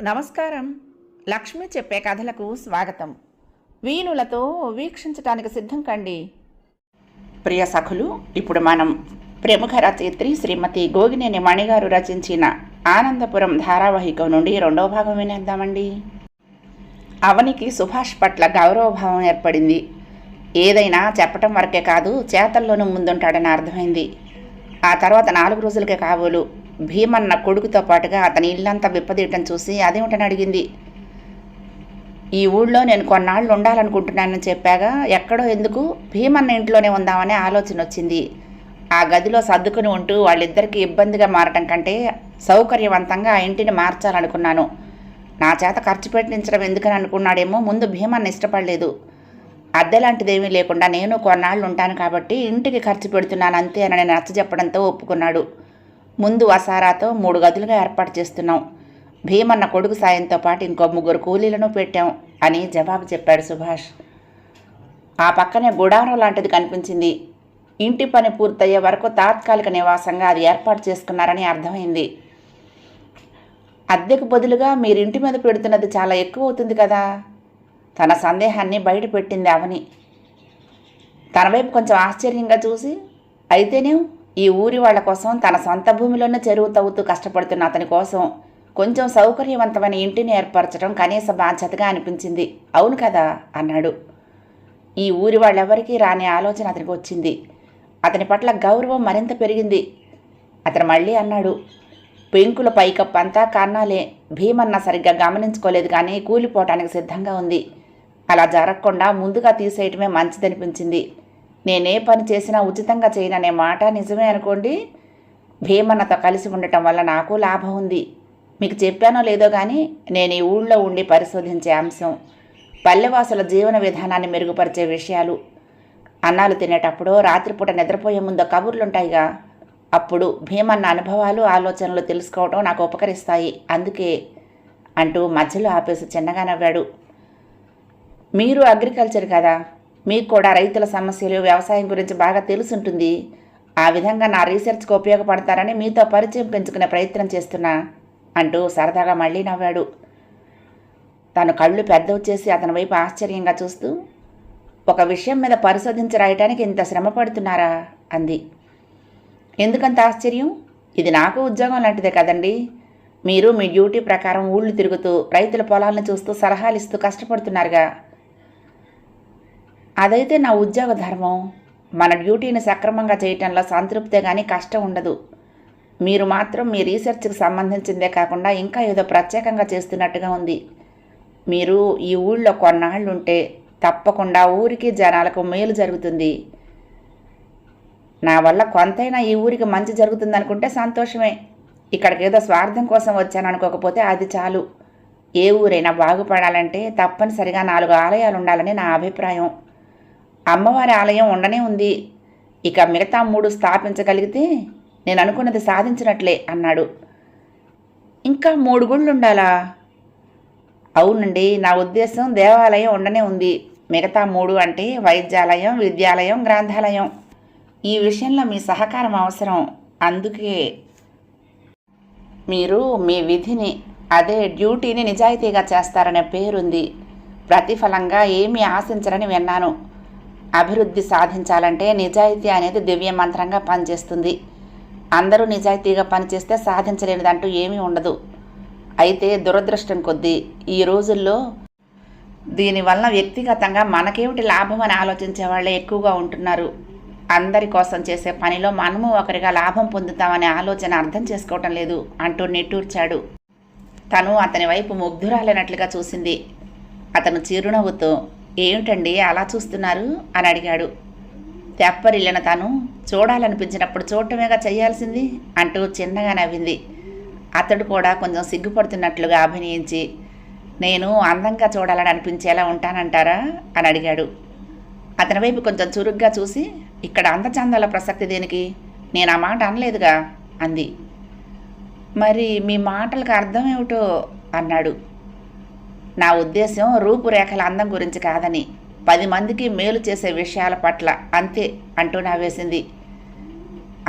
నమస్కారం. లక్ష్మి చెప్పే కథలకు స్వాగతం. వీణులతో వీక్షించటానికి సిద్ధం కండి. ప్రియ సఖులు, ఇప్పుడు మనం ప్రముఖ రచయిత్రి శ్రీమతి గోగినేని మణిగారు రచించిన ఆనందపురం ధారావాహికం నుండి రెండవ భాగం వినేద్దామండి. అవనికి సుభాష్ పట్ల గౌరవభావం ఏర్పడింది. ఏదైనా చెప్పటం వరకే కాదు, చేతల్లోనూ ముందుంటాడని అర్థమైంది. ఆ తర్వాత 4 రోజులకే కాబోలు భీమన్న కొడుకుతో పాటుగా అతని ఇల్లంతా విప్పదీయటం చూసి అదేమిటని అడిగింది. ఈ ఊళ్ళో నేను కొన్నాళ్ళు ఉండాలనుకుంటున్నానని చెప్పాగా, ఎక్కడో ఎందుకు, భీమన్న ఇంట్లోనే ఉందామనే ఆలోచన వచ్చింది. ఆ గదిలో సర్దుకుని ఉంటూ వాళ్ళిద్దరికీ ఇబ్బందిగా మారటం కంటే సౌకర్యవంతంగా ఆ ఇంటిని మార్చాలనుకున్నాను. నా చేత ఖర్చు పెట్టించడం ఎందుకని అనుకున్నాడేమో. ముందు భీమన్న ఇష్టపడలేదు. అద్దెలాంటిదేమీ లేకుండా నేను కొన్నాళ్ళు ఉంటాను కాబట్టి ఇంటికి ఖర్చు పెడుతున్నాను అంతే అని నేను నచ్చజెప్పడంతో ఒప్పుకున్నాడు. ముందు వసారాతో 3 గదులుగా ఏర్పాటు చేస్తున్నాం. భీమన్న కొడుకు సాయంతో పాటు ఇంకో 3 కూలీలను పెట్టాం అని జవాబు చెప్పాడు సుభాష్. ఆ పక్కనే గుడారం లాంటిది కనిపించింది. ఇంటి పని పూర్తయ్యే వరకు తాత్కాలిక నివాసంగా అది ఏర్పాటు చేసుకున్నారని అర్థమైంది. అద్దెకు బదులుగా మీరింటి మీద పెడుతున్నది చాలా ఎక్కువ అవుతుంది కదా. తన సందేహాన్ని బయట పెట్టింది అవని. తన వైపు కొంచెం ఆశ్చర్యంగా చూసి, అయితేనే ఈ ఊరి వాళ్ల కోసం తన సొంత భూమిలోనే చెరువు తవ్వుతూ కష్టపడుతున్న అతని కోసం కొంచెం సౌకర్యవంతమైన ఇంటిని ఏర్పరచడం కనీస బాధ్యతగా అనిపించింది. అవును కదా అన్నాడు. ఈ ఊరి వాళ్ళెవరికీ రాని ఆలోచన అతనికి వచ్చింది. అతని పట్ల గౌరవం మరింత పెరిగింది. అతను మళ్ళీ అన్నాడు, పెంకుల పైకప్పు అంతా కన్నాలే. భీమన్న సరిగ్గా గమనించుకోలేదు, కానీ కూలిపోవటానికి సిద్ధంగా ఉంది. అలా జరగకుండా ముందుగా తీసేయటమే మంచిదనిపించింది. నేనే పని చేసినా ఉచితంగా చేయననే మాట నిజమే అనుకోండి. భీమన్నతో కలిసి ఉండటం వల్ల నాకు లాభం ఉంది. మీకు చెప్పానో లేదో కానీ నేను ఈ ఊళ్ళో ఉండి పరిశోధించే అంశం పల్లెవాసుల జీవన విధానాన్ని మెరుగుపరిచే విషయాలు. అన్నాలు తినేటప్పుడు, రాత్రిపూట నిద్రపోయే ముందు కబుర్లుంటాయిగా, అప్పుడు భీమన్న అనుభవాలు ఆలోచనలు తెలుసుకోవడం నాకు ఉపకరిస్తాయి. అందుకే అంటూ మధ్యలో ఆపేసి చిన్నగా నవ్వాడు. మీరు అగ్రికల్చర్ కదా, మీకు కూడా రైతుల సమస్యలు, వ్యవసాయం గురించి బాగా తెలుసుంటుంది. ఆ విధంగా నా రీసెర్చ్కి ఉపయోగపడతారని మీతో పరిచయం పెంచుకునే ప్రయత్నం చేస్తున్నా అంటూ సరదాగా మళ్ళీ నవ్వాడు. తను కళ్ళు పెద్దవచ్చేసి అతని వైపు ఆశ్చర్యంగా చూస్తూ, ఒక విషయం మీద పరిశోధించి రాయటానికి ఇంత శ్రమ పడుతున్నారా అంది. ఎందుకంత ఆశ్చర్యం? ఇది నాకు ఉద్యోగం లాంటిదే కదండి. మీరు మీ డ్యూటీ ప్రకారం ఊళ్ళు తిరుగుతూ రైతుల పొలాలను చూస్తూ సలహాలు ఇస్తూ కష్టపడుతున్నారుగా. అదైతే నా ఉద్యోగ ధర్మం. మన డ్యూటీని సక్రమంగా చేయటంలో సంతృప్తే కానీ కష్టం ఉండదు. మీరు మాత్రం మీ రీసెర్చ్కి సంబంధించిందే కాకుండా ఇంకా ఏదో ప్రత్యేకంగా చేస్తున్నట్టుగా ఉంది. మీరు ఈ ఊళ్ళో కొన్నాళ్ళు ఉంటే తప్పకుండా ఊరికి జనాలకు మేలు జరుగుతుంది. నా వల్ల కొంతైనా ఈ ఊరికి మంచి జరుగుతుందనుకుంటే సంతోషమే. ఇక్కడికి ఏదో స్వార్థం కోసం వచ్చాను అనుకోకపోతే అది చాలు. ఏ ఊరైనా బాగుపడాలంటే తప్పనిసరిగా 4 ఆలయాలు ఉండాలని నా అభిప్రాయం. అమ్మవారి ఆలయం ఉండనే ఉంది. ఇక మిగతా 3 స్థాపించగలిగితే నేను అనుకున్నది సాధించినట్లే అన్నాడు. ఇంకా 3 గుళ్ళు ఉండాలా? అవునండి, నా ఉద్దేశం దేవాలయం ఉండనే ఉంది. మిగతా 3 అంటే వైద్యాలయం, విద్యాలయం, గ్రంథాలయం. ఈ విషయంలో మీ సహకారం అవసరం. అందుకే మీరు మీ విధిని, అదే డ్యూటీని నిజాయితీగా చేస్తారనే పేరుంది. ప్రతిఫలంగా ఏమీ ఆశించరని విన్నాను. అభివృద్ధి సాధించాలంటే నిజాయితీ అనేది దివ్య మంత్రంగా పనిచేస్తుంది. అందరూ నిజాయితీగా పనిచేస్తే సాధించలేనిదంటూ ఏమీ ఉండదు. అయితే దురదృష్టం కొద్దీ ఈ రోజుల్లో దీనివల్ల వ్యక్తిగతంగా మనకేమిటి లాభం అని ఆలోచించే వాళ్ళే ఎక్కువగా ఉంటున్నారు. అందరి కోసం చేసే పనిలో మనము ఒకరిగా లాభం పొందుతామనే ఆలోచన అర్థం చేసుకోవటం లేదు అంటూ నిట్టూర్చాడు. తను అతని వైపు ముగ్ధురాలైనట్లుగా చూసింది. అతను చిరునవ్వుతో, ఏమిటండి అలా చూస్తున్నారు అని అడిగాడు. తెప్పరిల్లిన తను చూడాలనిపించినప్పుడు చూడటమేగా చెయ్యాల్సింది అంటూ చిన్నగా నవ్వింది. అతడు కూడా కొంచెం సిగ్గుపడుతున్నట్లుగా అభినయించి, నేను అందంగా చూడాలని అనిపించేలా ఉంటానంటారా అని అడిగాడు. అతని వైపు కొంచెం చురుగ్గా చూసి, ఇక్కడ అందచందాల ప్రసక్తి దేనికి? నేను ఆ మాట అనలేదుగా అంది. మరి మీ మాటలకు అర్థం ఏమిటో అన్నాడు. నా ఉద్దేశం రూపురేఖల అందం గురించి కాదని, 10 మందికి మేలు చేసే విషయాల పట్ల అంతే అంటూ నవ్వేసింది.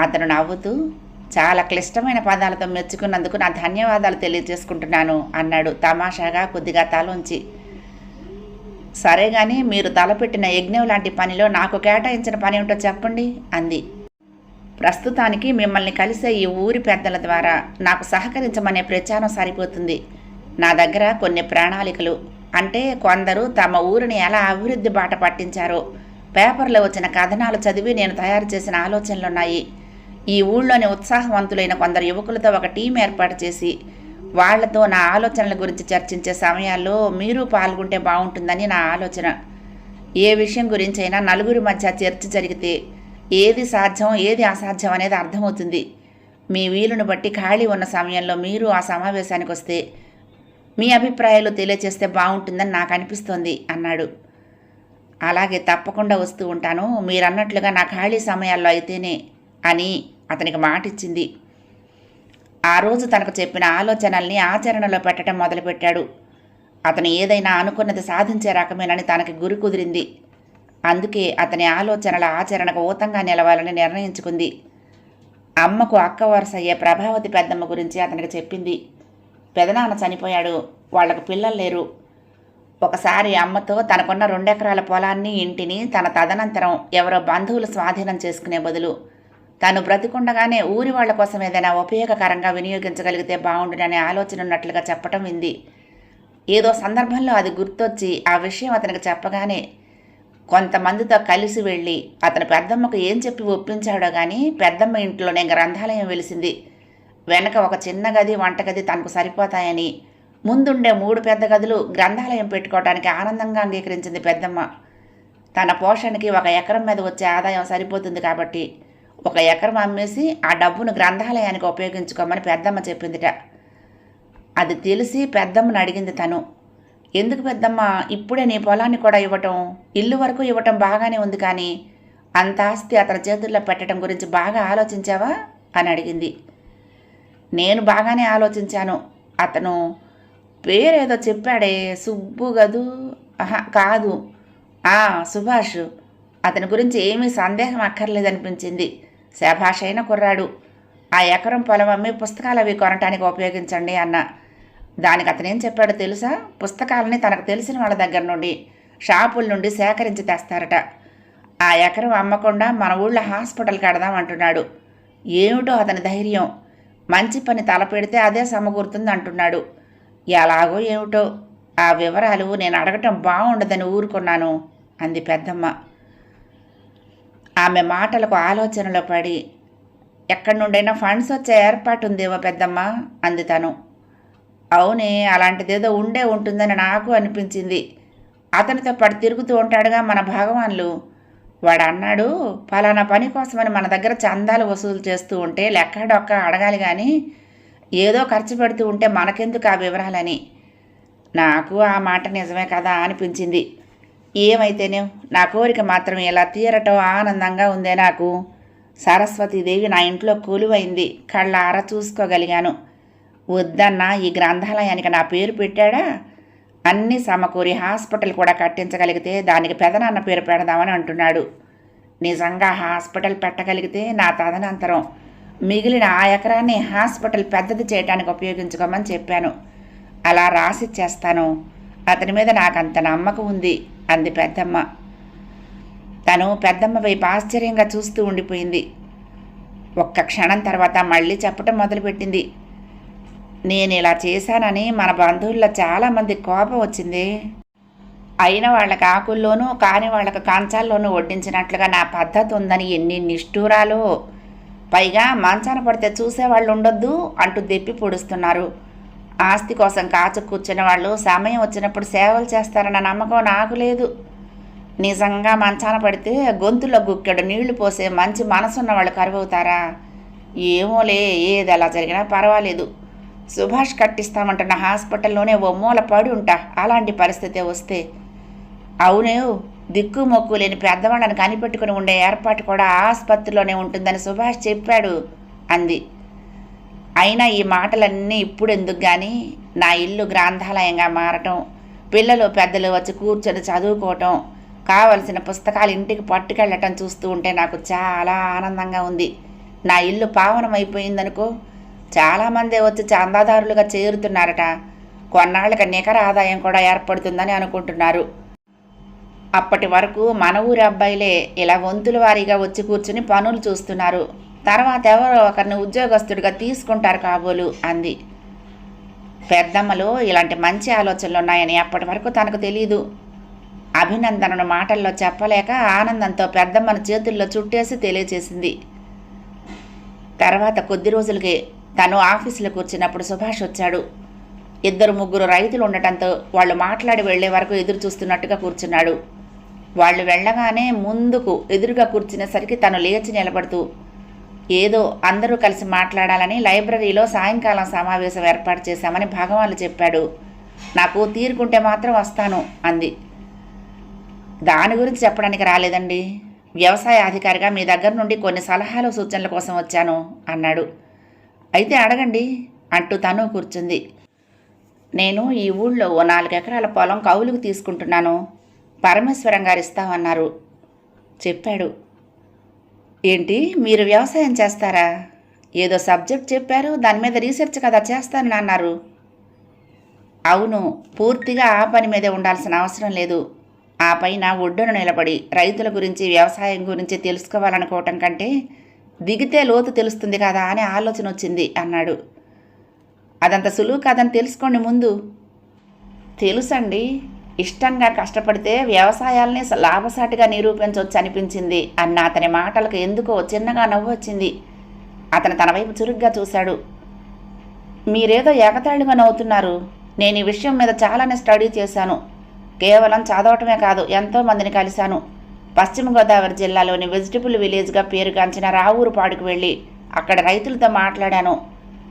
అతను నవ్వుతూ, చాలా క్లిష్టమైన పదాలతో మెచ్చుకున్నందుకు నా ధన్యవాదాలు తెలియజేసుకుంటున్నాను అన్నాడు తమాషాగా కొద్దిగా తలోంచి. సరే గాని మీరు తలపెట్టిన యజ్ఞం లాంటి పనిలో నాకు కేటాయించిన పని ఏమిటో చెప్పండి అంది. ప్రస్తుతానికి మిమ్మల్ని కలిసే ఈ ఊరి పెద్దల ద్వారా నాకు సహకరించమనే ప్రచారం సరిపోతుంది. నా దగ్గర కొన్ని ప్రణాళికలు, అంటే కొందరు తమ ఊరిని ఎలా అభివృద్ధి బాట పట్టించారో పేపర్లో వచ్చిన కథనాలు చదివి నేను తయారు చేసిన ఆలోచనలున్నాయి. ఈ ఊళ్ళోని ఉత్సాహవంతులైన కొందరు యువకులతో ఒక టీం ఏర్పాటు చేసి వాళ్లతో నా ఆలోచనల గురించి చర్చించే సమయాల్లో మీరు పాల్గొంటే బాగుంటుందని నా ఆలోచన. ఏ విషయం గురించైనా నలుగురి మధ్య చర్చ జరిగితే ఏది సాధ్యం ఏది అసాధ్యం అనేది అర్థమవుతుంది. మీ వీలును బట్టి ఖాళీ ఉన్న సమయంలో మీరు ఆ సమావేశానికి వస్తే మీ అభిప్రాయాలు తెలియచేస్తే బాగుంటుందని నాకు అనిపిస్తోంది అన్నాడు. అలాగే తప్పకుండా వస్తూ ఉంటాను, మీరన్నట్లుగా నా ఖాళీ సమయాల్లో అయితేనే అని అతనికి మాటిచ్చింది. ఆ రోజు తనకు చెప్పిన ఆలోచనల్ని ఆచరణలో పెట్టడం మొదలుపెట్టాడు. అతను ఏదైనా అనుకున్నది సాధించే రకమేనని తనకి గురి కుదిరింది. అందుకే అతని ఆలోచనల ఆచరణకు ఊతంగా నిలవాలని నిర్ణయించుకుంది. అమ్మకు అక్క వరుస అయ్యే ప్రభావతి పెద్దమ్మ గురించి అతనికి చెప్పింది. పెదనాన్న చనిపోయాడు, వాళ్లకు పిల్లలు లేరు. ఒకసారి అమ్మతో తనకున్న 2 ఎకరాల పొలాన్ని ఇంటిని తన తదనంతరం ఎవరో బంధువులు స్వాధీనం చేసుకునే బదులు తను బ్రతికుండగానే ఊరి వాళ్ల కోసం ఏదైనా ఉపయోగకరంగా వినియోగించగలిగితే బాగుండుననే ఆలోచన ఉన్నట్లుగా చెప్పటం వింది. ఏదో సందర్భంలో అది గుర్తొచ్చి ఆ విషయం అతనికి చెప్పగానే కొంతమందితో కలిసి వెళ్ళి అతను పెద్దమ్మకు ఏం చెప్పి ఒప్పించాడో కానీ పెద్దమ్మ ఇంట్లోనే గ్రంథాలయం వెలిసింది. వెనక ఒక చిన్న గది, వంటగది తనకు సరిపోతాయని ముందుండే 3 పెద్ద గదులు గ్రంథాలయం పెట్టుకోవడానికి ఆనందంగా అంగీకరించింది పెద్దమ్మ. తన పోషణకి 1 ఎకరం మీద వచ్చే ఆదాయం సరిపోతుంది కాబట్టి 1 ఎకరం అమ్మేసి ఆ డబ్బును గ్రంథాలయానికి ఉపయోగించుకోమని పెద్దమ్మ చెప్పిందిట. అది తెలిసి పెద్దమ్మను అడిగింది తను. ఎందుకు పెద్దమ్మ ఇప్పుడే నీ పొలాన్ని కూడా ఇవ్వటం, ఇల్లు వరకు ఇవ్వటం బాగానే ఉంది, కానీ అంత ఆస్తి అతని చేతుల్లో పెట్టడం గురించి బాగా ఆలోచించావా అని అడిగింది. నేను బాగానే ఆలోచించాను. అతను పేరేదో చెప్పాడే, సుబ్బు గదు కాదు, సుభాష్. అతని గురించి ఏమీ సందేహం అక్కర్లేదనిపించింది. శభాష్ అయిన కుర్రాడు. ఆ ఎకరం పొలం అమ్మి పుస్తకాలు అవి కొనటానికి ఉపయోగించండి అన్న. దానికి అతనేం చెప్పాడో తెలుసా? పుస్తకాలని తనకు తెలిసిన వాళ్ళ దగ్గర నుండి, షాపుల నుండి సేకరించి తెస్తారట. ఆ ఎకరం అమ్మకుండా మన ఊళ్ళో హాస్పిటల్ కడదాం అంటున్నాడు. ఏమిటో అతని ధైర్యం. మంచి పని తలపెడితే అదే సమకూరుతుంది అంటున్నాడు. ఎలాగో ఏమిటో ఆ వివరాలు నేను అడగటం బాగుండదని ఊరుకున్నాను అంది పెద్దమ్మ. ఆమె మాటలకు ఆలోచనలో పడి, ఎక్కడి నుండైనా ఫండ్స్ వచ్చే ఏర్పాటు ఉందేమో పెద్దమ్మ అంది తను. అవునే, అలాంటిదేదో ఉండే ఉంటుందని నాకు అనిపించింది. అతనితో పాటు తిరుగుతూ ఉంటాడుగా మన భగవాన్లు. వాడు అన్నాడు, ఫలానా పని కోసమని మన దగ్గర చందాలు వసూలు చేస్తూ ఉంటే లెక్కడొక్క అడగాలి కానీ ఏదో ఖర్చు పెడుతూ ఉంటే మనకెందుకు ఆ వివరాలని. నాకు ఆ మాట నిజమే కదా అనిపించింది. ఏమైతేనే నా కోరిక మాత్రం ఇలా తీరటం ఆనందంగా ఉందే నాకు. సరస్వతీదేవి నా ఇంట్లో కొలువైంది, కళ్ళారా చూసుకోగలిగాను. వద్దన్నా ఈ గ్రంథాలయానికి నా పేరు పెట్టాడా? అన్నీ సమకూరి హాస్పిటల్ కూడా కట్టించగలిగితే దానికి పెదనాన్న పేరు పెడదామని అంటున్నాడు. నిజంగా హాస్పిటల్ పెట్టగలిగితే నా తదనంతరం మిగిలిన ఆ ఎకరాన్ని హాస్పిటల్ పెద్దది చేయడానికి ఉపయోగించుకోమని చెప్పాను. అలా రాసిచ్చేస్తాను. అతని మీద నాకంత నమ్మకం ఉంది అంది పెద్దమ్మ. తను పెద్దమ్మ వైపు ఆశ్చర్యంగా చూస్తూ ఉండిపోయింది. ఒక్క క్షణం తర్వాత మళ్ళీ చెప్పటం మొదలుపెట్టింది. నేను ఇలా చేశానని మన బంధువుల్లో చాలామంది కోపం వచ్చింది. అయిన వాళ్ళకి ఆకుల్లోనూ కాని వాళ్ళకు కంచాల్లోనూ వడ్డించినట్లుగా నా పద్ధతి ఉందని ఎన్ని నిష్ఠూరాలు. పైగా మంచాన పడితే చూసేవాళ్ళు ఉండొద్దు అంటూ దెప్పి పొడుస్తున్నారు. ఆస్తి కోసం కాచు కూర్చున్న వాళ్ళు సమయం వచ్చినప్పుడు సేవలు చేస్తారన్న నమ్మకం నాకు లేదు. నిజంగా మంచాన పడితే గొంతులో గుక్కెడు నీళ్లు పోసే మంచి మనసున్న వాళ్ళు కరువవుతారా? ఏమోలే, ఏది ఎలా జరిగినా పర్వాలేదు. సుభాష్ కట్టిస్తామంటున్న హాస్పిటల్లోనే ఓ మూల పడి ఉంటా అలాంటి పరిస్థితే వస్తే. అవునే, దిక్కు మొక్కు లేని పెద్దవాళ్ళని కనిపెట్టుకుని ఉండే ఏర్పాటు కూడా ఆసుపత్రిలోనే ఉంటుందని సుభాష్ చెప్పాడు అంది. అయినా ఈ మాటలన్నీ ఇప్పుడు ఎందుకు కానీ, నా ఇల్లు గ్రంథాలయంగా మారటం, పిల్లలు పెద్దలు వచ్చి కూర్చొని చదువుకోవటం, కావలసిన పుస్తకాలు ఇంటికి పట్టుకెళ్ళటం చూస్తూ ఉంటే నాకు చాలా ఆనందంగా ఉంది. నా ఇల్లు పావనమైపోయిందనుకో, చాలామందే వచ్చి చందాదారులుగా చేరుతున్నారట. కొన్నాళ్ళకి నికర ఆదాయం కూడా ఏర్పడుతుందని అనుకుంటున్నారు. అప్పటి వరకు మన ఊరి అబ్బాయిలే ఇలా వంతుల వారీగా వచ్చి కూర్చుని పనులు చూస్తున్నారు. తర్వాత ఎవరో ఒకరిని ఉద్యోగస్తుడిగా తీసుకుంటారు కాబోలు అంది. పెద్దమ్మలో ఇలాంటి మంచి ఆలోచనలు ఉన్నాయని అప్పటి వరకు తనకు తెలీదు. అభినందనను మాటల్లో చెప్పలేక ఆనందంతో పెద్దమ్మను చేతుల్లో చుట్టేసి తెలియచేసింది. తర్వాత కొద్ది రోజులకే తను ఆఫీసులో కూర్చున్నప్పుడు సుభాష్ వచ్చాడు. 2-3 రైతులు ఉండటంతో వాళ్ళు మాట్లాడి వెళ్లే వరకు ఎదురు చూస్తున్నట్టుగా కూర్చున్నాడు. వాళ్ళు వెళ్ళగానే ముందుకు ఎదురుగా కూర్చునేసరికి తను లేచి నిలబడుతూ ఏదో అందరూ కలిసి మాట్లాడాలని లైబ్రరీలో సాయంకాలం సమావేశం ఏర్పాటు చేశామని భగవాన్లు చెప్పాడు. నాకు తీరుకుంటే మాత్రం వస్తాను అంది. దాని గురించి చెప్పడానికి రాలేదండి. వ్యవసాయ అధికారిగా మీ దగ్గర నుండి కొన్ని సలహాలు సూచనల కోసం వచ్చాను అన్నాడు. అయితే అడగండి అంటూ తను కూర్చుంది. నేను ఈ ఊళ్ళో ఓ 4 ఎకరాల పొలం కౌలుకు తీసుకుంటున్నాను. పరమేశ్వరం గారు ఇస్తామన్నారు చెప్పాడు. ఏంటి, మీరు వ్యవసాయం చేస్తారా? ఏదో సబ్జెక్ట్ చెప్పారు, దాని మీద రీసెర్చ్ కదా చేస్తానని అన్నారు. అవును, పూర్తిగా ఆ పని మీదే ఉండాల్సిన అవసరం లేదు. ఆ పైన ఒడ్డున నిలబడి రైతుల గురించి వ్యవసాయం గురించి తెలుసుకోవాలనుకోవటం కంటే దిగితే లోతు తెలుస్తుంది కదా అని ఆలోచన వచ్చింది అన్నాడు. అదంత సులువు కాదని తెలుసుకోండి ముందు. తెలుసండి, ఇష్టంగా కష్టపడితే వ్యవసాయాల్ని లాభసాటిగా నిరూపించవచ్చు అనిపించింది అన్న అతని మాటలకు ఎందుకో చిన్నగా నవ్వు వచ్చింది. అతను తన వైపు చురుగ్గా చూశాడు. మీరేదో ఎగతాళిగా నవ్వుతున్నారు. నేను ఈ విషయం మీద చాలానే స్టడీ చేశాను. కేవలం చదవటమే కాదు, ఎంతోమందిని కలిశాను. పశ్చిమ గోదావరి జిల్లాలోని వెజిటబుల్ విలేజ్గా పేరుగాంచిన రావూరుపాడుకు వెళ్ళి అక్కడ రైతులతో మాట్లాడాను.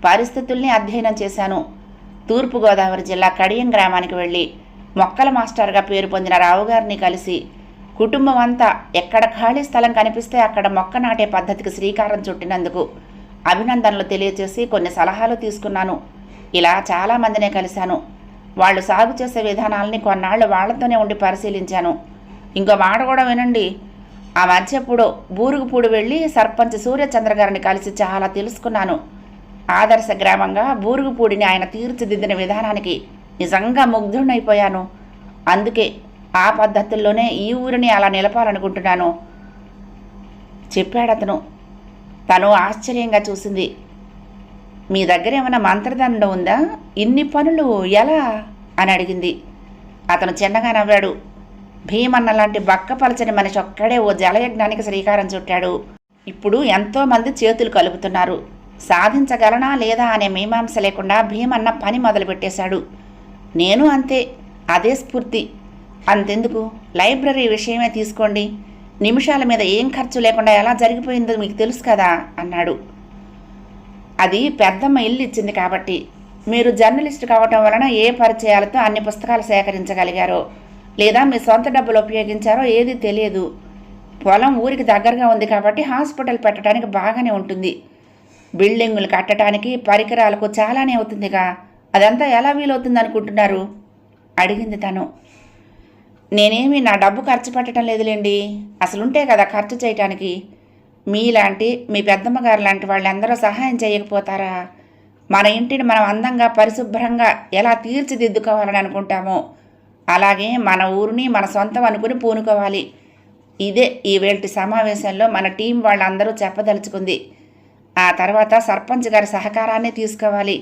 పరిస్థితుల్ని అధ్యయనం చేశాను. తూర్పుగోదావరి జిల్లా కడియం గ్రామానికి వెళ్ళి మొక్కల మాస్టర్గా పేరు పొందిన రావుగారిని కలిసి కుటుంబం అంతా ఎక్కడ ఖాళీ స్థలం కనిపిస్తే అక్కడ మొక్క నాటే పద్ధతికి శ్రీకారం చుట్టినందుకు అభినందనలు తెలియచేసి కొన్ని సలహాలు తీసుకున్నాను. ఇలా చాలామందినే కలిశాను. వాళ్ళు సాగు చేసే విధానాలని కొన్నాళ్ళు వాళ్లతోనే ఉండి పరిశీలించాను. ఇంకో మాట కూడా వినండి. ఆ మధ్య ఎప్పుడో బూరుగుపూడి వెళ్ళి సర్పంచ్ సూర్యచంద్ర గారిని కలిసి చాలా తెలుసుకున్నాను. ఆదర్శ గ్రామంగా బూరుగుపూడిని ఆయన తీర్చిదిద్దిన విధానానికి నిజంగా ముగ్ధుడైపోయాను. అందుకే ఆ పద్ధతుల్లోనే ఈ ఊరిని అలా నిలపాలనుకుంటున్నాను చెప్పాడతను. తను ఆశ్చర్యంగా చూసింది. మీ దగ్గర ఏమైనా మంత్రదండం ఉందా? ఇన్ని పనులు ఎలా అని అడిగింది. అతను చిన్నగా నవ్వాడు. భీమన్న లాంటి బక్కపలచని మనిషి ఒక్కడే ఓ జలయజ్ఞానికి శ్రీకారం చుట్టాడు. ఇప్పుడు ఎంతోమంది చేతులు కలుపుతున్నారు. సాధించగలనా లేదా అనే మీమాంస లేకుండా భీమన్న పని మొదలుపెట్టేశాడు. నేను అంతే, అదే స్ఫూర్తి. అంతెందుకు, లైబ్రరీ విషయమే తీసుకోండి. నిమిషాల మీద ఏం ఖర్చు లేకుండా ఎలా జరిగిపోయిందో మీకు తెలుసు కదా అన్నాడు. అది పెద్దమ్మ ఇల్లు ఇచ్చింది కాబట్టి. మీరు జర్నలిస్ట్ కావటం వలన ఏ పరిచయాలతో అన్ని పుస్తకాలు సేకరించగలిగారో లేదా మీ సొంత డబ్బులు ఉపయోగించారో ఏది తెలియదు. పొలం ఊరికి దగ్గరగా ఉంది కాబట్టి హాస్పిటల్ పెట్టడానికి బాగానే ఉంటుంది. బిల్డింగులు కట్టడానికి పరికరాలకు చాలానే అవుతుందిగా. అదంతా ఎలా వీలవుతుంది అనుకుంటున్నారు అడిగింది తను. నేనేమి నా డబ్బు ఖర్చు పెట్టడం లేదులేండి. అసలుంటే కదా ఖర్చు చేయటానికి. మీలాంటి మీ పెద్దమ్మగారు లాంటి వాళ్ళందరూ సహాయం చేయకపోతారా? మన ఇంటిని మనం అందంగా పరిశుభ్రంగా ఎలా తీర్చిదిద్దుకోవాలని అనుకుంటామో అలాగే మన ఊరిని మన సొంతం అనుకుని పూనుకోవాలి. ఇదే ఈవేళటి సమావేశంలో మన టీం వాళ్ళందరూ చెప్పదలుచుకుంది. ఆ తర్వాత సర్పంచ్ గారి సహకారాన్ని తీసుకోవాలి.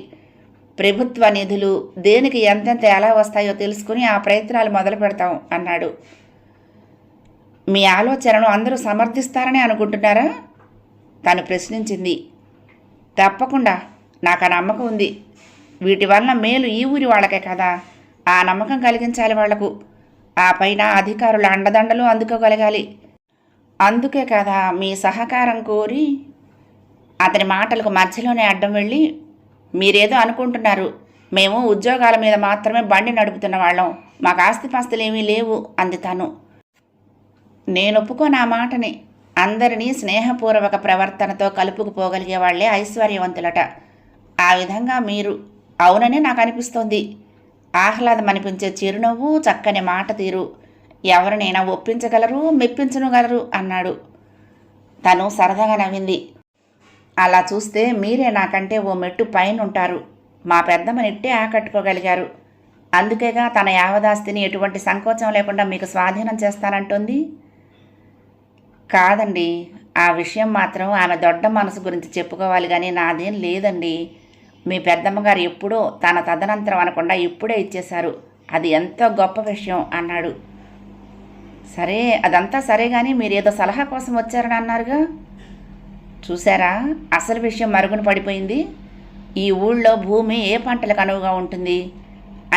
ప్రభుత్వ నిధులు దేనికి ఎంతెంత ఎలా వస్తాయో తెలుసుకుని ఆ ప్రయత్నాలు మొదలు పెడతాం అన్నాడు. మీ ఆలోచనను అందరూ సమర్థిస్తారని అనుకుంటున్నారా? తను ప్రశ్నించింది. తప్పకుండా, నాకు ఆ నమ్మకం ఉంది. వీటి వలన మేలు ఈ ఊరి వాళ్ళకే కదా. ఆ నమ్మకం కలిగించాలి వాళ్లకు. ఆ పైన అధికారుల అండదండలు అందుకోగలగాలి. అందుకే కదా మీ సహకారం కోరి. అతని మాటలకు మధ్యలోనే అడ్డం వెళ్ళి, మీరేదో అనుకుంటున్నారు. మేము ఉద్యోగాల మీద మాత్రమే బండి నడుపుతున్న వాళ్ళం. మాకు ఆస్తిపాస్తులు ఏమీ లేవు అంది తను. నేను ఒప్పుకోను ఆ మాటని. అందరినీ స్నేహపూర్వక ప్రవర్తనతో కలుపుకుపోగలిగే వాళ్లే ఐశ్వర్యవంతులట. ఆ విధంగా మీరు. అవుననే నాకు అనిపిస్తోంది. ఆహ్లాదం అనిపించే చిరునవ్వు, చక్కని మాట తీరు. ఎవరినైనా ఒప్పించగలరు, మెప్పించనుగలరు అన్నాడు. తను సరదాగా నవ్వింది. అలా చూస్తే మీరే నాకంటే ఓ మెట్టు పైన ఉంటారు. మా పెద్దమ్మనిట్టే ఆకట్టుకోగలిగారు. అందుకేగా తన యావదాస్తిని ఎటువంటి సంకోచం లేకుండా మీకు స్వాధీనం చేస్తానంటుంది. కాదండి, ఆ విషయం మాత్రం ఆమె దొడ్డ మనసు గురించి చెప్పుకోవాలి కానీ నాదేం లేదండి. మీ పెద్దమ్మగారు ఎప్పుడో తన తదనంతరం అనకుండా ఇప్పుడే ఇచ్చేశారు. అది ఎంతో గొప్ప విషయం అన్నాడు. సరే, అదంతా సరే కానీ మీరేదో సలహా కోసం వచ్చారని అన్నారుగా. చూసారా, అసలు విషయం మరుగున పడిపోయింది. ఈ ఊళ్ళో భూమి ఏ పంటలకు అనువుగా ఉంటుంది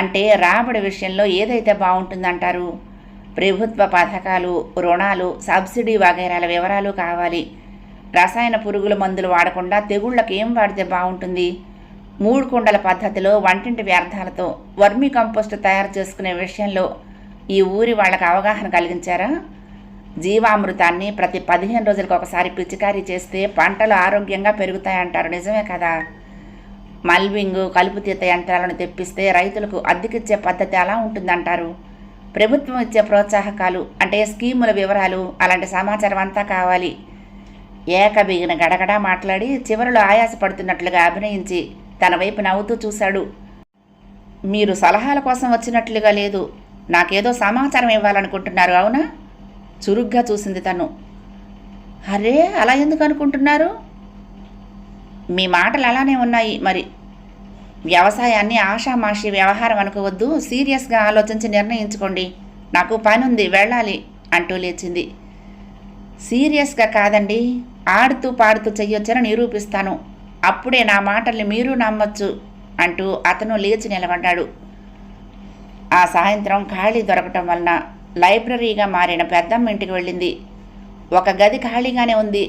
అంటే రాబడి విషయంలో ఏదైతే బాగుంటుందంటారు? ప్రభుత్వ పథకాలు, రుణాలు, సబ్సిడీ వగైరాల వివరాలు కావాలి. రసాయన పురుగుల మందులు వాడకుండా తెగుళ్ళకి ఏం వాడితే బాగుంటుంది? 3 కుండల పద్ధతిలో వంటింటి వ్యర్థాలతో వర్మీ కంపోస్ట్ తయారు చేసుకునే విషయంలో ఈ ఊరి వాళ్ళకి అవగాహన కలిగించారా? జీవామృతాన్ని ప్రతి 15 రోజులకు ఒకసారి పిచికారీ చేస్తే పంటలు ఆరోగ్యంగా పెరుగుతాయంటారు, నిజమే కదా? మల్వింగ్, కలుపుతీత యంత్రాలను తెప్పిస్తే రైతులకు అద్దెకిచ్చే పద్ధతి ఎలా ఉంటుందంటారు? ప్రభుత్వం ఇచ్చే ప్రోత్సాహకాలు అంటే స్కీముల వివరాలు, అలాంటి సమాచారం అంతా కావాలి. ఏకబిగిన గడగడా మాట్లాడి చివరిలో ఆయాసపడుతున్నట్లుగా అభినయించి తన వైపు నవ్వుతూ చూశాడు. మీరు సలహాల కోసం వచ్చినట్లుగా లేదు, నాకేదో సమాచారం ఇవ్వాలనుకుంటున్నారు, అవునా? చురుగ్గా చూసింది తను. అరే, అలా ఎందుకు అనుకుంటున్నారు? మీ మాటలు అలానే ఉన్నాయి. మరి వ్యవసాయాన్ని ఆషామాషి వ్యవహారం అనుకోవద్దు, సీరియస్గా ఆలోచించి నిర్ణయించుకోండి. నాకు పనుంది, వెళ్ళాలి అంటూ లేచింది. సీరియస్గా కాదండి, ఆడుతూ పాడుతూ చెయ్యొచ్చని నిరూపిస్తాను. అప్పుడే నా మాటల్ని మీరు నమ్మొచ్చు అంటూ అతను లేచి నిలబడ్డాడు. ఆ సాయంత్రం ఖాళీ దొరకటం వలన లైబ్రరీగా మారిన పెద్దమ్మ ఇంటికి వెళ్ళింది. ఒక గది ఖాళీగానే ఉంది.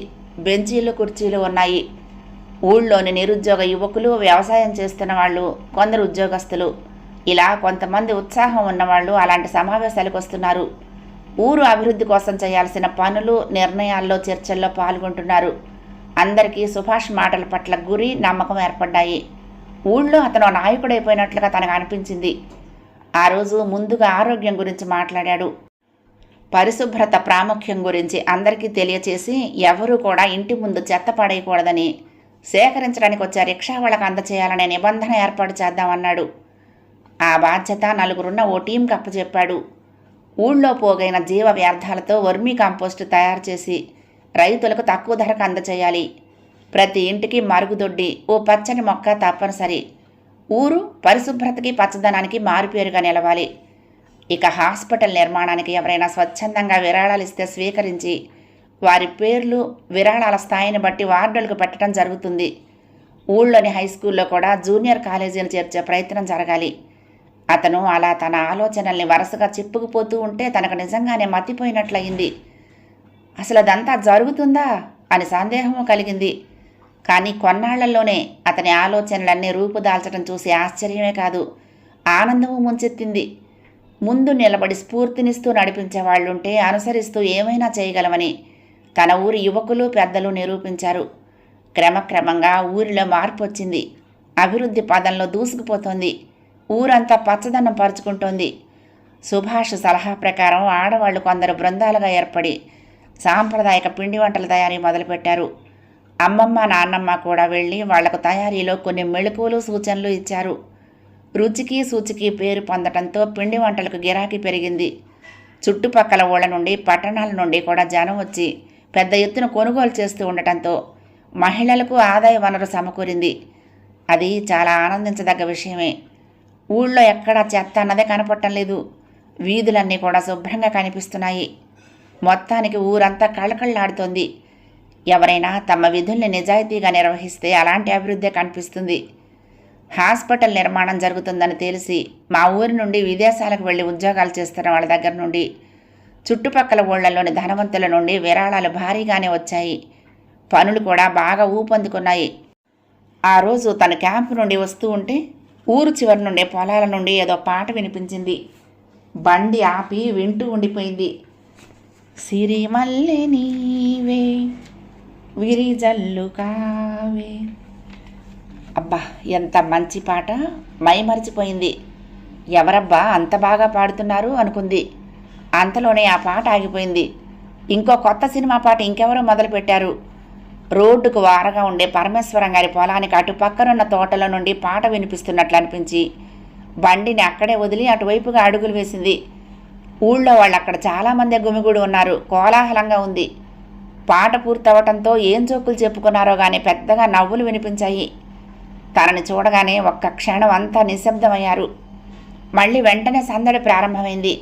బెంచీలు, కుర్చీలు ఉన్నాయి. ఊళ్ళోని నిరుద్యోగ యువకులు, వ్యవసాయం చేస్తున్న వాళ్ళు, కొందరు ఉద్యోగస్తులు, ఇలా కొంతమంది ఉత్సాహం ఉన్నవాళ్ళు అలాంటి సమావేశాలకు వస్తున్నారు. ఊరు అభివృద్ధి కోసం చేయాల్సిన పనులు, నిర్ణయాల్లో, చర్చల్లో పాల్గొంటున్నారు. అందరికీ సుభాష్ మాటల పట్ల గురి, నమ్మకం ఏర్పడ్డాయి. ఊళ్ళో అతను నాయకుడైపోయినట్లుగా తనకు అనిపించింది. ఆ రోజు ముందుగా ఆరోగ్యం గురించి మాట్లాడాడు. పరిశుభ్రత ప్రాముఖ్యం గురించి అందరికీ తెలియచేసి ఎవరూ కూడా ఇంటి ముందు చెత్త పడేయకూడదని, సేకరించడానికి వచ్చే రిక్షా వాళ్ళకు అందచేయాలనే నిబంధన ఏర్పాటు చేద్దామన్నాడు. ఆ బాధ్యత నలుగురున్న ఓ టీంకి అప్పచెప్పాడు. ఊళ్ళో పోగైన జీవ వ్యర్థాలతో వర్మీ కంపోస్టు తయారు చేసి రైతులకు తక్కువ ధరకు అందచేయాలి. ప్రతి ఇంటికి మరుగుదొడ్డి, ఓ పచ్చని మొక్క తప్పనిసరి. ఊరు పరిశుభ్రతకి, పచ్చదనానికి మారుపేరుగా నిలవాలి. ఇక హాస్పిటల్ నిర్మాణానికి ఎవరైనా స్వచ్ఛందంగా విరాళాలు ఇస్తే స్వీకరించి వారి పేర్లు, విరాళాల స్థాయిని బట్టి వార్డులకు పెట్టడం జరుగుతుంది. ఊళ్ళోని హై స్కూల్లో కూడా జూనియర్ కాలేజీని చేర్చే ప్రయత్నం జరగాలి. అతను అలా తన ఆలోచనల్ని వరుసగా చెప్పుకుపోతూ ఉంటే తనకు నిజంగానే మతిపోయినట్లయింది. అసలు అదంతా జరుగుతుందా అని సందేహము కలిగింది. కానీ కొన్నాళ్లలోనే అతని ఆలోచనలన్నీ రూపుదాల్చడం చూసి ఆశ్చర్యమే కాదు, ఆనందము ముంచెత్తింది. ముందు నిలబడి స్ఫూర్తినిస్తూ నడిపించేవాళ్లుంటే అనుసరిస్తూ ఏమైనా చేయగలమని తన ఊరి యువకులు, పెద్దలు నిరూపించారు. క్రమక్రమంగా ఊరిలో మార్పు వచ్చింది. అభివృద్ధి పదంలో దూసుకుపోతోంది. ఊరంతా పచ్చదనం పరుచుకుంటోంది. సుభాష్ సలహా ప్రకారం ఆడవాళ్లు కొందరు బృందాలుగా ఏర్పడి సాంప్రదాయక పిండి వంటల తయారీ మొదలుపెట్టారు. అమ్మమ్మ, నాన్నమ్మ కూడా వెళ్ళి వాళ్లకు తయారీలో కొన్ని మెళకువలు, సూచనలు ఇచ్చారు. రుచికి, సూచికి పేరు పొందటంతో పిండి వంటలకు గిరాకీ పెరిగింది. చుట్టుపక్కల ఊళ్ళ నుండి, పట్టణాల నుండి కూడా జనం వచ్చి పెద్ద ఎత్తున కొనుగోలు చేస్తూ ఉండటంతో మహిళలకు ఆదాయ వనరు సమకూరింది. అది చాలా ఆనందించదగ్గ విషయమే. ఊళ్ళో ఎక్కడా చెత్త అన్నదే కనపడటం లేదు. వీధులన్నీ కూడా శుభ్రంగా కనిపిస్తున్నాయి. మొత్తానికి ఊరంతా కళకళలాడుతోంది. ఎవరైనా తమ విధుల్ని నిజాయితీగా నిర్వహిస్తే అలాంటి అభివృద్ధి కనిపిస్తుంది. హాస్పిటల్ నిర్మాణం జరుగుతుందని తెలిసి మా ఊరి నుండి విదేశాలకు వెళ్ళి ఉద్యోగాలు చేస్తున్న వాళ్ళ దగ్గర నుండి, చుట్టుపక్కల ఊళ్ళల్లోని ధనవంతుల నుండి విరాళాలు భారీగానే వచ్చాయి. పనులు కూడా బాగా ఊపందుకున్నాయి. ఆ రోజు తన క్యాంపు నుండి వస్తూ ఉంటే ఊరు చివరి నుండి, పొలాల నుండి ఏదో పాట వినిపించింది. బండి ఆపి వింటూ ఉండిపోయింది. సిరిమల్లె నీవే విరిజల్లు కావే. అబ్బా, ఎంత మంచి పాట! మైమరిచిపోయింది. ఎవరబ్బా అంత బాగా పాడుతున్నారు అనుకుంది. అంతలోనే ఆ పాట ఆగిపోయింది. ఇంకో కొత్త సినిమా పాట ఇంకెవరో మొదలుపెట్టారు. రోడ్డుకు వారగా ఉండే పరమేశ్వరం గారి పొలానికి అటు పక్కనున్న తోటల నుండి పాట వినిపిస్తున్నట్లు అనిపించి బండిని అక్కడే వదిలి అటువైపుగా అడుగులు వేసింది. ఊళ్ళో వాళ్ళు అక్కడ చాలామంది గుమిగూడి ఉన్నారు. కోలాహలంగా ఉంది. పాట పూర్తవటంతో ఏం జోకులు చెప్పుకున్నారో గానీ పెద్దగా నవ్వులు వినిపించాయి. తనని చూడగానే ఒక్క క్షణం అంతా నిశ్శబ్దమయ్యారు. మళ్ళీ వెంటనే సందడి ప్రారంభమైంది.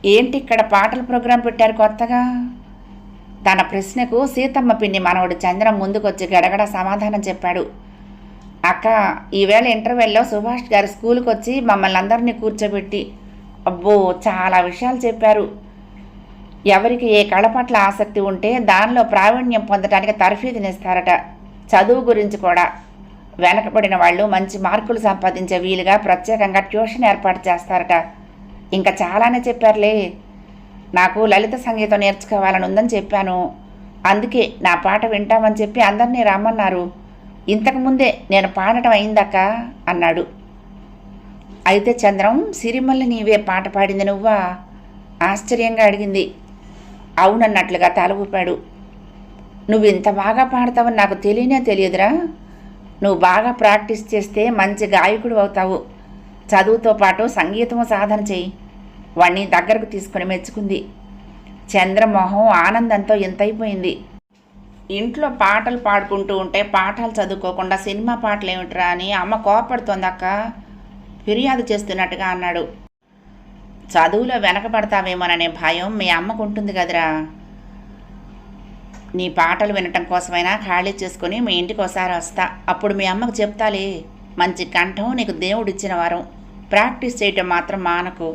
ఏంటి ఇక్కడ పాటల ప్రోగ్రాం పెట్టారు కొత్తగా? తన ప్రశ్నకు సీతమ్మ పిన్ని మనవడు చంద్రం ముందుకొచ్చి గడగడ సమాధానం చెప్పాడు. అక్క, ఈవేళ ఇంటర్వెల్లో సుభాష్ గారు స్కూల్కి వచ్చి మమ్మల్ని అందరినీ కూర్చోబెట్టి అబ్బో చాలా విషయాలు చెప్పారు. ఎవరికి ఏ కళ పట్ల ఆసక్తి ఉంటే దానిలో ప్రావీణ్యం పొందడానికి తర్ఫీదునిస్తారట. చదువు గురించి కూడా వెనకబడిన వాళ్ళు మంచి మార్కులు సంపాదించే వీలుగా ప్రత్యేకంగా ట్యూషన్ ఏర్పాటు చేస్తారట. ఇంకా చాలానే చెప్పారులే. నాకు లలిత సంగీతం నేర్చుకోవాలని ఉందని చెప్పాను. అందుకే నా పాట వింటామని చెప్పి అందరినీ రమ్మన్నారు. ఇంతకుముందే నేను పాడటం అయిందక్క అన్నాడు. అయితే చంద్రం, సిరిమల్లి నీవే పాట పాడింది నువ్వా? ఆశ్చర్యంగా అడిగింది. అవునన్నట్లుగా తల ఊపాడు. నువ్వు ఇంత బాగా పాడతావని నాకు తెలియనే తెలియదురా. నువ్వు బాగా ప్రాక్టీస్ చేస్తే మంచి గాయకుడు అవుతావు. చదువుతో పాటు సంగీతము సాధన చెయ్యి. వాణ్ణి దగ్గరకు తీసుకుని మెచ్చుకుంది. చంద్రమోహం ఆనందంతో ఎంతైపోయింది. ఇంట్లో పాటలు పాడుకుంటూ ఉంటే పాఠాలు చదువుకోకుండా సినిమా పాటలు ఏమిట్రా అని అమ్మ కోపడుతోందక్క, ఫిర్యాదు చేస్తున్నట్టుగా అన్నాడు. చదువులో వెనకబడతావేమోననే భయం మీ అమ్మకు ఉంటుంది కదరా. నీ పాటలు వినటం కోసమైనా ఖాళీ చేసుకుని మీ ఇంటికి ఒకసారి వస్తా. అప్పుడు మీ అమ్మకు చెప్తాలే, మంచి కంఠం నీకు దేవుడిచ్చిన వరం. ప్రాక్టీస్ చేయటం మాత్రం మానకు.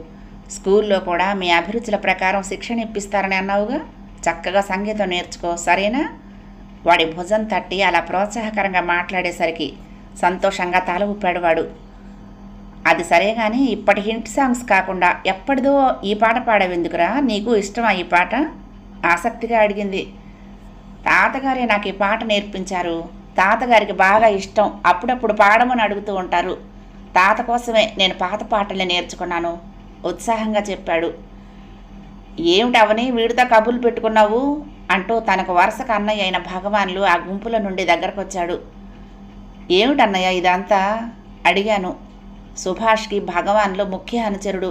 స్కూల్లో కూడా మీ అభిరుచుల ప్రకారం శిక్షణ ఇప్పిస్తారని అన్నావుగా, చక్కగా సంగీతం నేర్చుకో, సరేనా? వాడి భుజం తట్టి అలా ప్రోత్సాహకరంగా మాట్లాడేసరికి సంతోషంగా తల ఊపాడు వాడు. అది సరే కానీ ఇప్పటి హింట్ సాంగ్స్ కాకుండా ఎప్పటిదో ఈ పాట పాడేవెందుకురా? నీకు ఇష్టమా ఈ పాట? ఆసక్తిగా అడిగింది. తాతగారే నాకు ఈ పాట నేర్పించారు. తాతగారికి బాగా ఇష్టం. అప్పుడప్పుడు పాడమని అడుగుతూ ఉంటారు. తాత కోసమే నేను పాత పాటల్ని నేర్చుకున్నాను, ఉత్సాహంగా చెప్పాడు. ఏమిటవని వీడితో కబుర్లు పెట్టుకున్నావు అంటూ తనకు వరుసకు అన్నయ్య అయిన భగవాన్లు ఆ గుంపుల నుండి దగ్గరకొచ్చాడు. ఏమిటన్నయ్య ఇదంతా అడిగాను. సుభాష్కి భగవాన్లు ముఖ్య అనుచరుడు.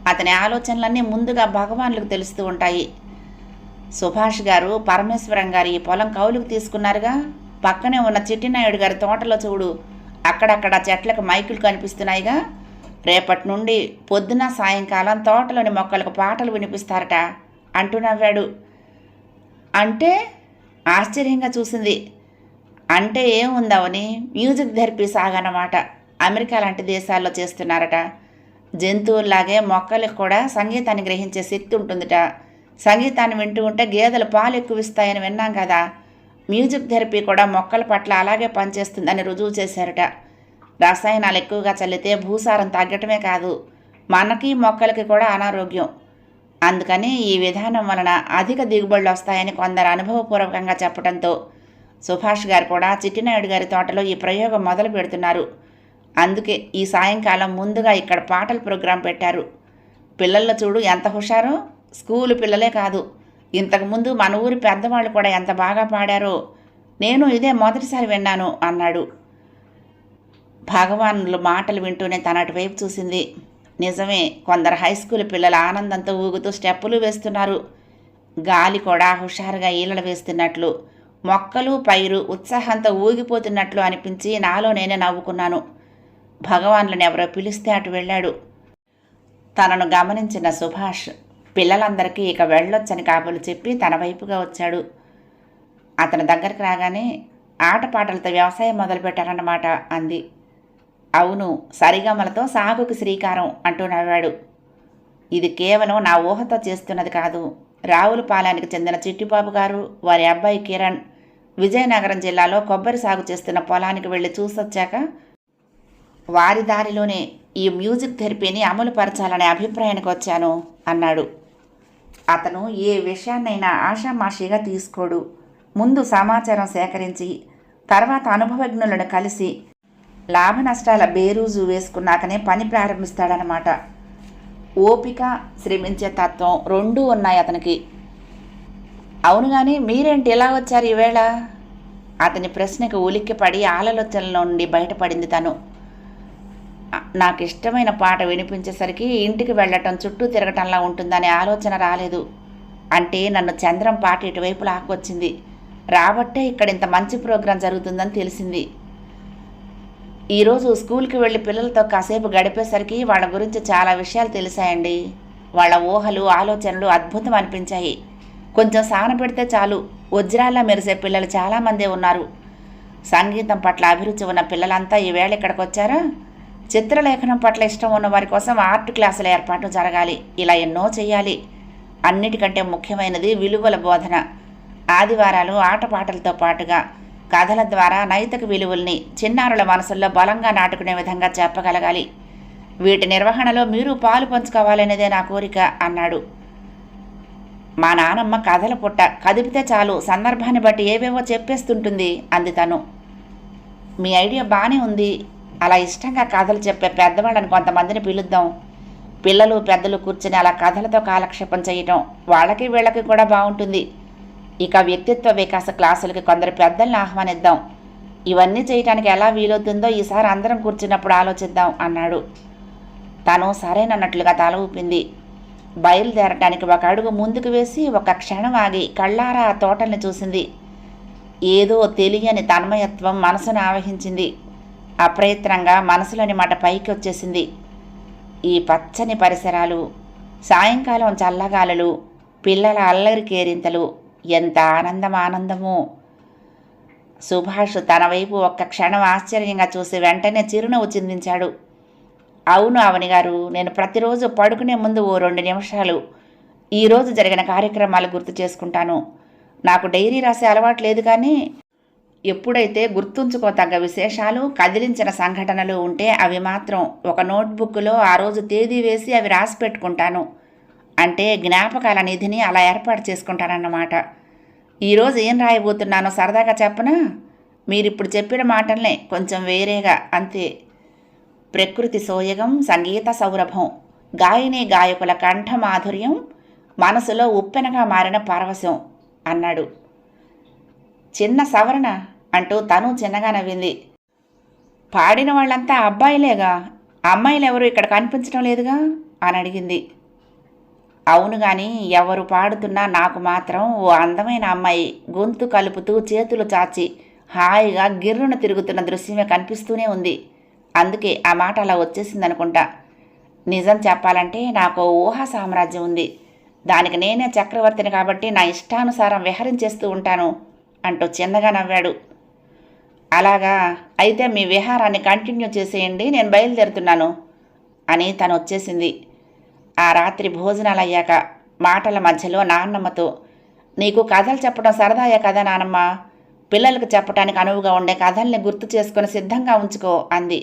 అతని ఆలోచనలన్నీ ముందుగా భగవాన్లకు తెలుస్తూ ఉంటాయి. సుభాష్ గారు పరమేశ్వరం గారి ఈ పొలం కౌలుకు తీసుకున్నారుగా, పక్కనే ఉన్న చిట్టినాయుడు గారి తోటలో చూడు, అక్కడక్కడ చెట్లకు మైకులు కనిపిస్తున్నాయిగా. రేపటి నుండి పొద్దున సాయంకాలం తోటలోని మొక్కలకు పాటలు వినిపిస్తారట అంటూ నవ్వాడు. అంటే? ఆశ్చర్యంగా చూసింది. అంటే ఏముందవని, మ్యూజిక్ థెరపీ సాగనమాట. అమెరికా లాంటి దేశాల్లో చేస్తున్నారట. జంతువుల్లాగే మొక్కలకు కూడా సంగీతాన్ని గ్రహించే శక్తి ఉంటుందిట. సంగీతాన్ని వింటూ ఉంటే గేదెలు పాలు ఎక్కువ ఇస్తాయని విన్నాం కదా. మ్యూజిక్ థెరపీ కూడా మొక్కల పట్ల అలాగే పనిచేస్తుందని రుజువు చేశారట. రసాయనాలు ఎక్కువగా చల్లితే భూసారం తగ్గటమే కాదు, మనకి మొక్కలకి కూడా అనారోగ్యం. అందుకని ఈ విధానం వలన అధిక దిగుబడులు వస్తాయని కొందరు అనుభవపూర్వకంగా చెప్పడంతో సుభాష్ గారు కూడా చిట్టినాయుడు గారి తోటలో ఈ ప్రయోగం మొదలు పెడుతున్నారు. అందుకే ఈ సాయంకాలం ముందుగా ఇక్కడ పాటల ప్రోగ్రాం పెట్టారు. పిల్లల్లో చూడు ఎంత హుషారో. స్కూలు పిల్లలే కాదు, ఇంతకుముందు మన ఊరి పెద్దవాళ్ళు కూడా ఎంత బాగా పాడారో. నేను ఇదే మొదటిసారి విన్నాను అన్నాడు. భగవాన్లు మాటలు వింటూనే తన అటువైపు చూసింది. నిజమే, కొందరు హై స్కూల్ పిల్లలు ఆనందంతో ఊగుతూ స్టెప్పులు వేస్తున్నారు. గాలి కూడా హుషారుగా ఈలలు వేస్తున్నట్లు, మొక్కలు పైరు ఉత్సాహంతో ఊగిపోతున్నట్లు అనిపించి నాలో నేనే నవ్వుకున్నాను. భగవాన్లను ఎవరో పిలిస్తే అటు వెళ్ళాడు. తనను గమనించిన సుభాష్ పిల్లలందరికీ ఇక వెళ్ళొచ్చని కాబోలు చెప్పి తన వైపుగా వచ్చాడు. అతని దగ్గరికి రాగానే ఆటపాటలతో వ్యవసాయం మొదలుపెట్టారన్నమాట అంది. అవును, సరిగమలతో సాగుకు శ్రీకారం అంటూ నవ్వాడు. ఇది కేవలం నా ఊహతో చేస్తున్నది కాదు. రావులపాలెనికి చెందిన చిట్టిబాబు గారు, వారి అబ్బాయి కిరణ్ విజయనగరం జిల్లాలో కొబ్బరి సాగు చేస్తున్న పొలానికి వెళ్ళి చూసొచ్చాక వారి దారిలోనే ఈ మ్యూజిక్ థెరపీని అమలుపరచాలనే అభిప్రాయానికి వచ్చాను అన్నాడు. అతను ఏ విషయాన్నైనా ఆషామాషిగా తీసుకోడు. ముందు సమాచారం సేకరించి తర్వాత అనుభవజ్ఞులను కలిసి లాభ నష్టాల బేరూజు వేసుకున్నాకనే పని ప్రారంభిస్తాడనమాట. ఓపిక, శ్రమించే తత్వం రెండూ ఉన్నాయి అతనికి. అవును కానీ మీరేంటి ఇలా వచ్చారు ఈవేళ అతని ప్రశ్నకు ఉలిక్కిపడి ఆలోచనల నుండి బయటపడింది తను. నాకు ఇష్టమైన పాట వినిపించేసరికి ఇంటికి వెళ్ళటం చుట్టూ తిరగటంలా ఉంటుందనే ఆలోచన రాలేదు. అంటే నన్ను చంద్రం పాట ఇటువైపు లాక్కొచ్చింది. రాబట్టే ఇక్కడ ఇంత మంచి ప్రోగ్రాం జరుగుతుందని తెలిసింది. ఈరోజు స్కూల్కి వెళ్ళి పిల్లలతో కాసేపు గడిపేసరికి వాళ్ళ గురించి చాలా విషయాలు తెలిసాయండి. వాళ్ళ ఊహలు ఆలోచనలు అద్భుతం అనిపించాయి. కొంచెం సాన పెడితే చాలు వజ్రాల్లా మెరిసే పిల్లలు చాలామందే ఉన్నారు. సంగీతం పట్ల అభిరుచి ఉన్న పిల్లలంతా ఈవేళ ఇక్కడికి వచ్చారా? చిత్రలేఖనం పట్ల ఇష్టం ఉన్న వారి కోసం ఆర్ట్ క్లాసుల ఏర్పాటు జరగాలి. ఇలా ఎన్నో చేయాలి. అన్నిటికంటే ముఖ్యమైనది విలువల బోధన. ఆదివారాలు ఆటపాటలతో పాటుగా కథల ద్వారా నైతిక విలువల్ని చిన్నారుల మనసుల్లో బలంగా నాటుకునే విధంగా చెప్పగలగాలి. వీటి నిర్వహణలో మీరు పాలు పంచుకోవాలనేదే నా కోరిక అన్నాడు. మా నానమ్మ కథల పుట్ట, కదిపితే చాలు సందర్భాన్ని బట్టి ఏవేవో చెప్పేస్తుంటుంది అంది తను. మీ ఐడియా బాగానే ఉంది. అలా ఇష్టంగా కథలు చెప్పే పెద్దవాళ్ళని కొంతమందిని పిలుద్దాం. పిల్లలు పెద్దలు కూర్చుని అలా కథలతో కాలక్షేపం చేయటం వాళ్ళకి వీళ్ళకి కూడా బాగుంటుంది. ఇక వ్యక్తిత్వ వికాస క్లాసులకి కొందరు పెద్దల్ని ఆహ్వానిద్దాం. ఇవన్నీ చేయటానికి ఎలా వీలవుతుందో ఈసారి అందరం కూర్చున్నప్పుడు ఆలోచిద్దాం అన్నాడు. తను సరేనన్నట్లుగా తల ఊపింది. బయలుదేరటానికి ఒక అడుగు ముందుకు వేసి ఒక క్షణం ఆగి కళ్ళారా ఆ తోటల్ని చూసింది. ఏదో తెలియని తన్మయత్వం మనసును ఆవహించింది. అప్రయత్నంగా మనసులోని మాట పైకి వచ్చేసింది. ఈ పచ్చని పరిసరాలు, సాయంకాలం చల్లగాలులు, పిల్లల అల్లరి కేరింతలు ఎంత ఆనందమో. సుభాష్ తన వైపు ఒక్క క్షణం ఆశ్చర్యంగా చూసి వెంటనే చిరునవ్వు చిందించాడు. అవును అవని గారు, నేను ప్రతిరోజు పడుకునే ముందు ఓ 2 నిమిషాలు ఈరోజు జరిగిన కార్యక్రమాలు గుర్తు చేసుకుంటాను. నాకు డైరీ రాసే అలవాటు లేదు, కానీ ఎప్పుడైతే గుర్తుంచుకోతగ్గ విశేషాలు, కదిలించిన సంఘటనలు ఉంటే అవి మాత్రం ఒక నోట్బుక్లో ఆ రోజు తేదీ వేసి అవి రాసి పెట్టుకుంటాను. అంటే జ్ఞాపకాల నిధిని అలా ఏర్పాటు చేసుకుంటానన్నమాట. ఈరోజు ఏం రాయబోతున్నానో సరదాగా చెప్పనా? మీరిప్పుడు చెప్పిన మాటల్నే కొంచెం వేరేగా, అంతే. ప్రకృతి సోయగం, సంగీత సౌరభం, గాయని గాయకుల కంఠ మాధుర్యం, మనసులో ఉప్పెనగా మారిన పరవశం అన్నాడు. చిన్న సవరణ అంటూ తను చిన్నగా నవ్వింది. పాడిన వాళ్ళంతా అబ్బాయిలేగా, అమ్మాయిలు ఎవరు ఇక్కడ కనిపించడం లేదుగా అని అడిగింది. అవును గాని ఎవరు పాడుతున్నా నాకు మాత్రం ఓ అందమైన అమ్మాయి గొంతు కలుపుతూ చేతులు చాచి హాయిగా గిర్రున తిరుగుతున్న దృశ్యమే కనిపిస్తూనే ఉంది. అందుకే ఆ మాట అలా వచ్చేసిందనుకుంటా. నిజం చెప్పాలంటే నాకు ఊహా సామ్రాజ్యం ఉంది. దానికి నేనే చక్రవర్తిని కాబట్టి నా ఇష్టానుసారం విహరించేస్తూ ఉంటాను అంటూ చిన్నగా నవ్వాడు. అలాగా, అయితే మీ విహారాన్ని కంటిన్యూ చేసేయండి, నేను బయలుదేరుతున్నాను అని తను వచ్చేసింది. ఆ రాత్రి భోజనాలు అయ్యాక మాటల మధ్యలో నాన్నమ్మతో, నీకు కథలు చెప్పడం సరదాయే కదా నానమ్మ, పిల్లలకు చెప్పడానికి అనువుగా ఉండే కథల్ని గుర్తు చేసుకుని సిద్ధంగా ఉంచుకో అంది.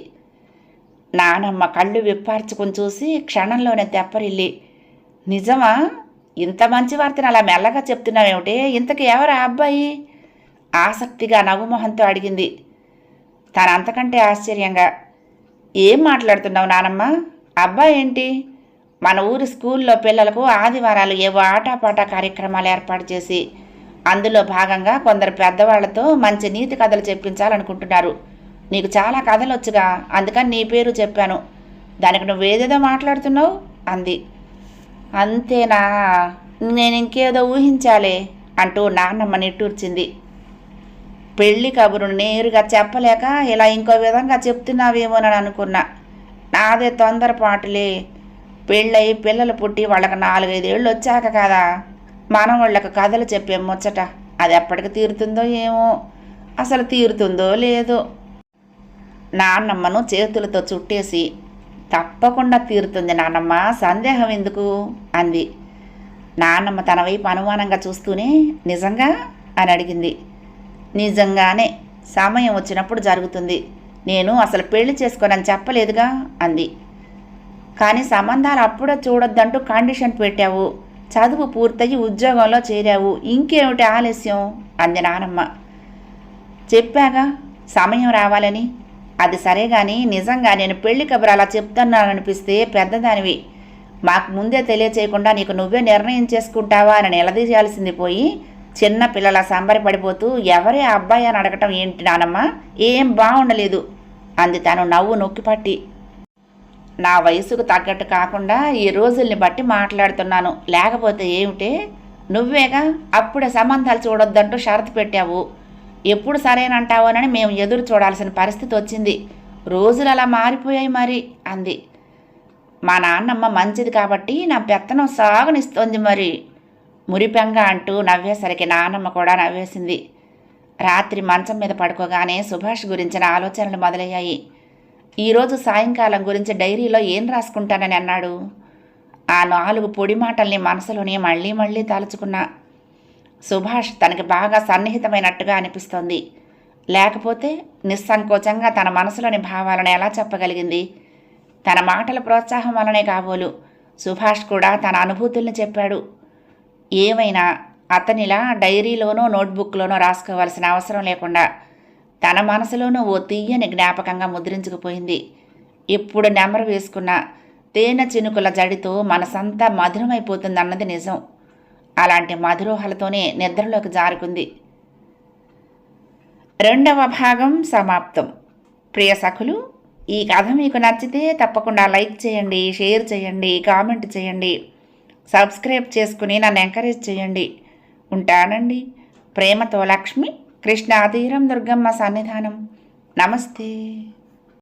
నానమ్మ కళ్ళు విప్పార్చుకుని చూసి క్షణంలోనే తెప్పరిల్లి, నిజమా? ఇంత మంచి వార్తను అలా మెల్లగా చెప్తున్నావేమిటి? ఇంతకు ఎవరు ఆ అబ్బాయి? ఆసక్తిగా నవ్వుమొహంతో అడిగింది. తనంతకంటే ఆశ్చర్యంగా, ఏం మాట్లాడుతున్నావు నానమ్మ? అబ్బాయి ఏంటి? మన ఊరి స్కూల్లో పిల్లలకు ఆదివారాలు ఏవో ఆటాపాటా కార్యక్రమాలు ఏర్పాటు చేసి అందులో భాగంగా కొందరు పెద్దవాళ్లతో మంచి నీతి కథలు చెప్పించాలనుకుంటున్నారు. నీకు చాలా కథలు వచ్చుగా, అందుకని నీ పేరు చెప్పాను. దానికి నువ్వేదేదో మాట్లాడుతున్నావు అంది. అంతేనా? నేను ఇంకేదో ఊహించాలే అంటూ నాన్నమ్మ నిట్టూర్చింది. పెళ్లి కబురును నేరుగా చెప్పలేక ఇలా ఇంకో విధంగా చెప్తున్నావేమోనని అనుకున్నా. నాదే తొందరపాటులే. పెళ్ళై పిల్లలు పుట్టి వాళ్ళకి 4-5 ఏళ్ళు వచ్చాక కదా మనం వాళ్ళకు కథలు చెప్పే ముచ్చట. అది ఎప్పటికి తీరుతుందో ఏమో, అసలు తీరుతుందో లేదో. నాన్నమ్మను చేతులతో చుట్టేసి, తప్పకుండా తీరుతుంది నాన్నమ్మ, సందేహం ఎందుకు అంది. నాన్నమ్మ తన వైపు అనుమానంగా చూస్తూనే, నిజంగా అని అడిగింది. నిజంగానే, సమయం వచ్చినప్పుడు జరుగుతుంది. నేను అసలు పెళ్లి చేసుకోనని చెప్పలేదుగా అంది. కానీ సంబంధాలు అప్పుడే చూడొద్దంటూ కండిషన్ పెట్టావు. చదువు పూర్తయి ఉద్యోగంలో చేరావు, ఇంకేమిటి ఆలస్యం అంది నానమ్మ. చెప్పాగా సమయం రావాలని. అది సరే కానీ నిజంగా నేను పెళ్లి కబురు అలా చెప్తున్నాననిపిస్తే పెద్దదానివి. మాకు ముందే తెలియచేయకుండా నీకు నువ్వే నిర్ణయం చేసుకుంటావా అని నిలదీయాల్సింది పోయి చిన్న పిల్లల సంబరపడిపోతూ ఎవరే అబ్బాయి అని అడగటం ఏంటి నానమ్మ, ఏం బాగుండలేదు అంది తను నవ్వు నొక్కిపట్టి. నా వయసుకు తగ్గట్టు కాకుండా ఈ రోజుల్ని బట్టి మాట్లాడుతున్నాను, లేకపోతే ఏమిటే? నువ్వేగా అప్పుడే సంబంధాలు చూడొద్దంటూ షరతు పెట్టావు. ఎప్పుడు సరేనంటావోనని మేము ఎదురు చూడాల్సిన పరిస్థితి వచ్చింది. రోజులు అలా మారిపోయాయి మరి అంది. మా నాన్నమ్మ మంచిది కాబట్టి నా పెత్తనం సాగనిస్తోంది మరి మురిపెంగా అంటూ నవ్వేసరికి నాన్నమ్మ కూడా నవ్వేసింది. రాత్రి మంచం మీద పడుకోగానే సుభాష్ గురించిన ఆలోచనలు మొదలయ్యాయి. ఈరోజు సాయంకాలం గురించి డైరీలో ఏం రాసుకుంటానని అన్నాడు. ఆ 4 పొడి మాటల్ని మనసులోనే మళ్ళీ మళ్ళీ తలుచుకున్నా. సుభాష్ తనకి బాగా సన్నిహితమైనట్టుగా అనిపిస్తోంది. లేకపోతే నిస్సంకోచంగా తన మనసులోని భావాలను ఎలా చెప్పగలిగింది? తన మాటల ప్రోత్సాహం వలనే కాబోలు సుభాష్ కూడా తన అనుభూతుల్ని చెప్పాడు. ఏమైనా అతనిలా డైరీలోనో నోట్బుక్లోనో రాసుకోవాల్సిన అవసరం లేకుండా తన మనసులోనూ ఓ తీయని జ్ఞాపకంగా ముద్రించుకుపోయింది. ఎప్పుడు నెమరు వేసుకున్న తేనె చినుకుల జడితో మనసంతా మధురమైపోతుందన్నది నిజం. అలాంటి మధురోహలతోనే నిద్రలోకి జారుకుంది. 2వ భాగం సమాప్తం. ప్రియ సఖులు, ఈ కథ మీకు నచ్చితే తప్పకుండా లైక్ చేయండి, షేర్ చేయండి, కామెంట్ చేయండి, సబ్స్క్రైబ్ చేసుకుని నన్ను ఎంకరేజ్ చేయండి. ఉంటానండి. ప్రేమతో లక్ష్మి, కృష్ణాతీరం దుర్గమ్మ సన్నిధానం. నమస్తే.